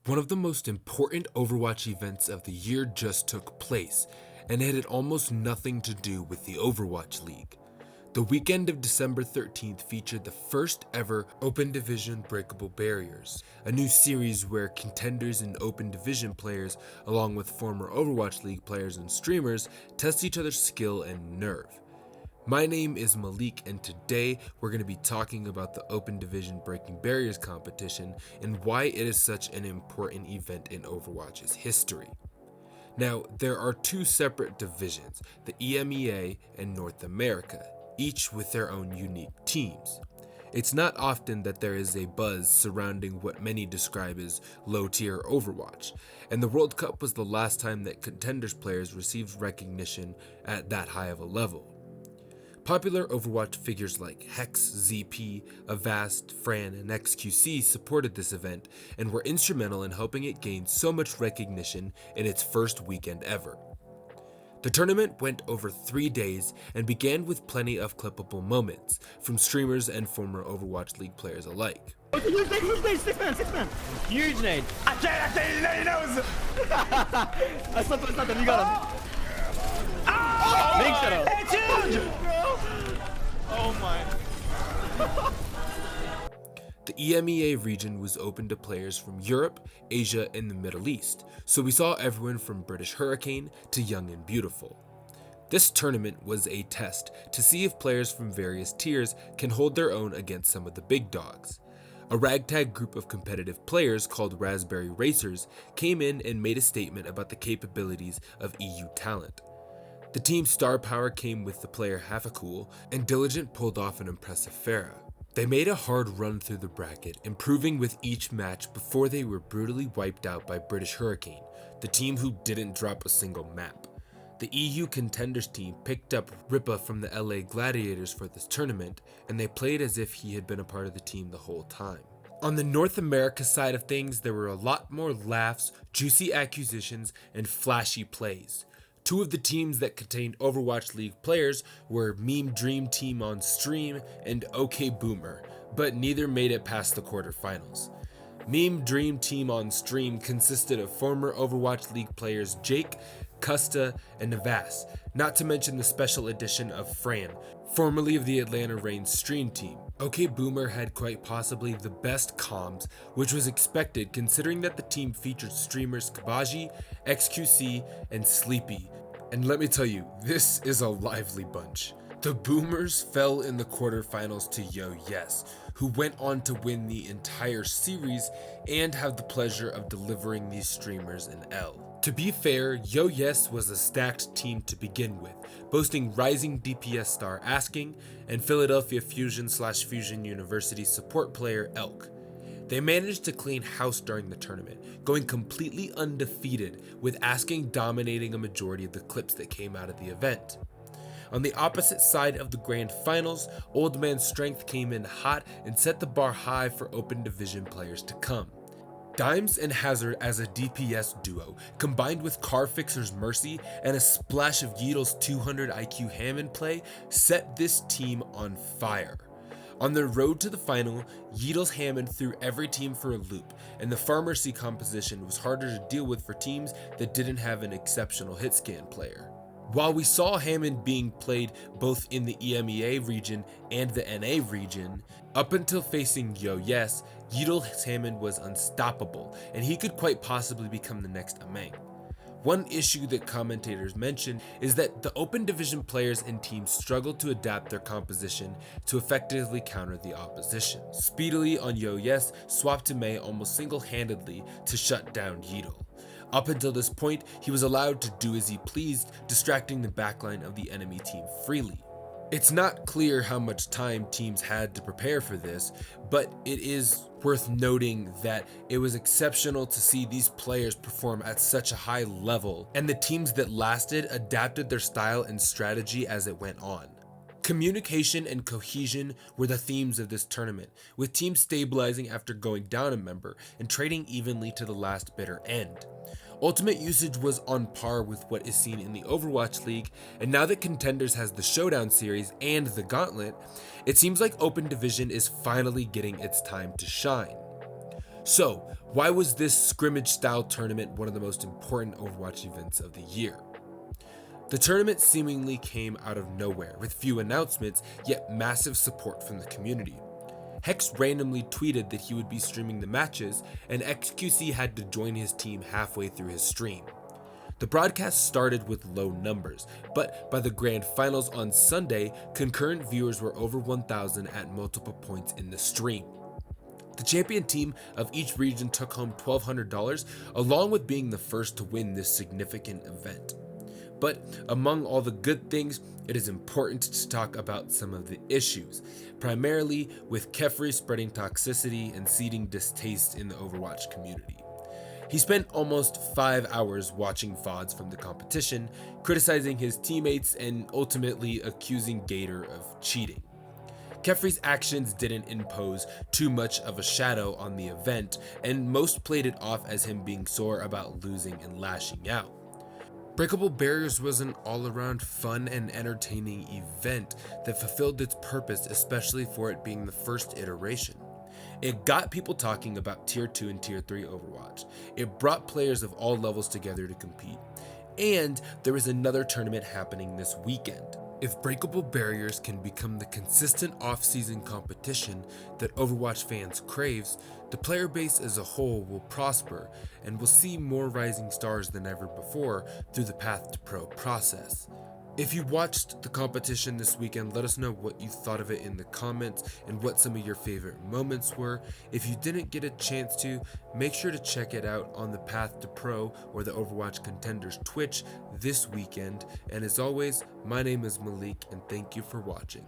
One of the most important Overwatch events of the year just took place, and it had almost nothing to do with the Overwatch League. The weekend of December 13th featured the first ever Open Division Breakable Barriers, a new series where contenders and Open Division players, along with former Overwatch League players and streamers, test each other's skill and nerve. My name is Malik, and today we're going to be talking about the Open Division Breaking Barriers competition and why it is such an important event in Overwatch's history. Now, there are two separate divisions, the EMEA and North America, each with their own unique teams. It's not often that there is a buzz surrounding what many describe as low-tier Overwatch, and the World Cup was the last time that Contenders players received recognition at that high of a level. Popular Overwatch figures like Hex, ZP, Avast, Fran, and XQC supported this event and were instrumental in helping it gain so much recognition in its first weekend ever. The tournament went over 3 days and began with plenty of clippable moments from streamers and former Overwatch League players alike. Huge nade! Huge nade! I knows! I slept him, you got him. Big shuttle. It's huge! Oh my. The EMEA region was open to players from Europe, Asia, and the Middle East, so we saw everyone from British Hurricane to Young and Beautiful. This tournament was a test to see if players from various tiers can hold their own against some of the big dogs. A ragtag group of competitive players called Raspberry Racers came in and made a statement about the capabilities of EU talent. The team's star power came with the player Halfacool, and Diligent pulled off an impressive Pharah. They made a hard run through the bracket, improving with each match before they were brutally wiped out by British Hurricane, the team who didn't drop a single map. The EU Contenders team picked up Ripa from the LA Gladiators for this tournament, and they played as if he had been a part of the team the whole time. On the North America side of things, there were a lot more laughs, juicy accusations, and flashy plays. Two of the teams that contained Overwatch League players were Meme Dream Team on Stream and OK Boomer, but neither made it past the quarterfinals. Meme Dream Team on Stream consisted of former Overwatch League players Jake, Custa, and Navas, not to mention the special edition of Fran, formerly of the Atlanta Reigns Stream Team. OK Boomer had quite possibly the best comms, which was expected considering that the team featured streamers Kabaji, XQC, and Sleepy. And let me tell you, this is a lively bunch. The Boomers fell in the quarterfinals to Yo Yes, who went on to win the entire series and have the pleasure of delivering these streamers an L. To be fair, Yo Yes was a stacked team to begin with, boasting rising DPS star Asking and Philadelphia Fusion/Fusion University support player Elk. They managed to clean house during the tournament, going completely undefeated, with Asking dominating a majority of the clips that came out of the event. On the opposite side of the grand finals, Old Man Strength came in hot and set the bar high for Open Division players to come. Dimes and Hazard as a DPS duo, combined with Carfixer's Mercy and a splash of Yeetle's 200 IQ Hammond play, set this team on fire. On their road to the final, Yeetle's Hammond threw every team for a loop, and the Pharmacy composition was harder to deal with for teams that didn't have an exceptional hit scan player. While we saw Hammond being played both in the EMEA region and the NA region, up until facing Yo Yes, Yeetle's Hammond was unstoppable, and he could quite possibly become the next Ameng. One issue that commentators mention is that the Open Division players and teams struggled to adapt their composition to effectively counter the opposition. Speedily on Yo Yes swapped to Mei almost single-handedly to shut down Yeetle. Up until this point, he was allowed to do as he pleased, distracting the backline of the enemy team freely. It's not clear how much time teams had to prepare for this, but it is worth noting that it was exceptional to see these players perform at such a high level, and the teams that lasted adapted their style and strategy as it went on. Communication and cohesion were the themes of this tournament, with teams stabilizing after going down a member and trading evenly to the last bitter end. Ultimate usage was on par with what is seen in the Overwatch League, and now that Contenders has the Showdown series and the Gauntlet, it seems like Open Division is finally getting its time to shine. So, why was this scrimmage style tournament one of the most important Overwatch events of the year? The tournament seemingly came out of nowhere, with few announcements, yet massive support from the community. Hex randomly tweeted that he would be streaming the matches, and XQC had to join his team halfway through his stream. The broadcast started with low numbers, but by the grand finals on Sunday, concurrent viewers were over 1,000 at multiple points in the stream. The champion team of each region took home $1,200, along with being the first to win this significant event. But among all the good things, it is important to talk about some of the issues, primarily with Kefri spreading toxicity and seeding distaste in the Overwatch community. He spent almost 5 hours watching VODs from the competition, criticizing his teammates and ultimately accusing Gator of cheating. Kefri's actions didn't impose too much of a shadow on the event, and most played it off as him being sore about losing and lashing out. Breakable Barriers was an all-around fun and entertaining event that fulfilled its purpose, especially for it being the first iteration. It got people talking about Tier 2 and Tier 3 Overwatch. It brought players of all levels together to compete. And there is another tournament happening this weekend. If Breakable Barriers can become the consistent off-season competition that Overwatch fans craves, the player base as a whole will prosper and will see more rising stars than ever before through the Path to Pro process. If you watched the competition this weekend, let us know what you thought of it in the comments and what some of your favorite moments were. If you didn't get a chance to, make sure to check it out on the Path to Pro or the Overwatch Contenders Twitch this weekend. And as always, my name is Malik and thank you for watching.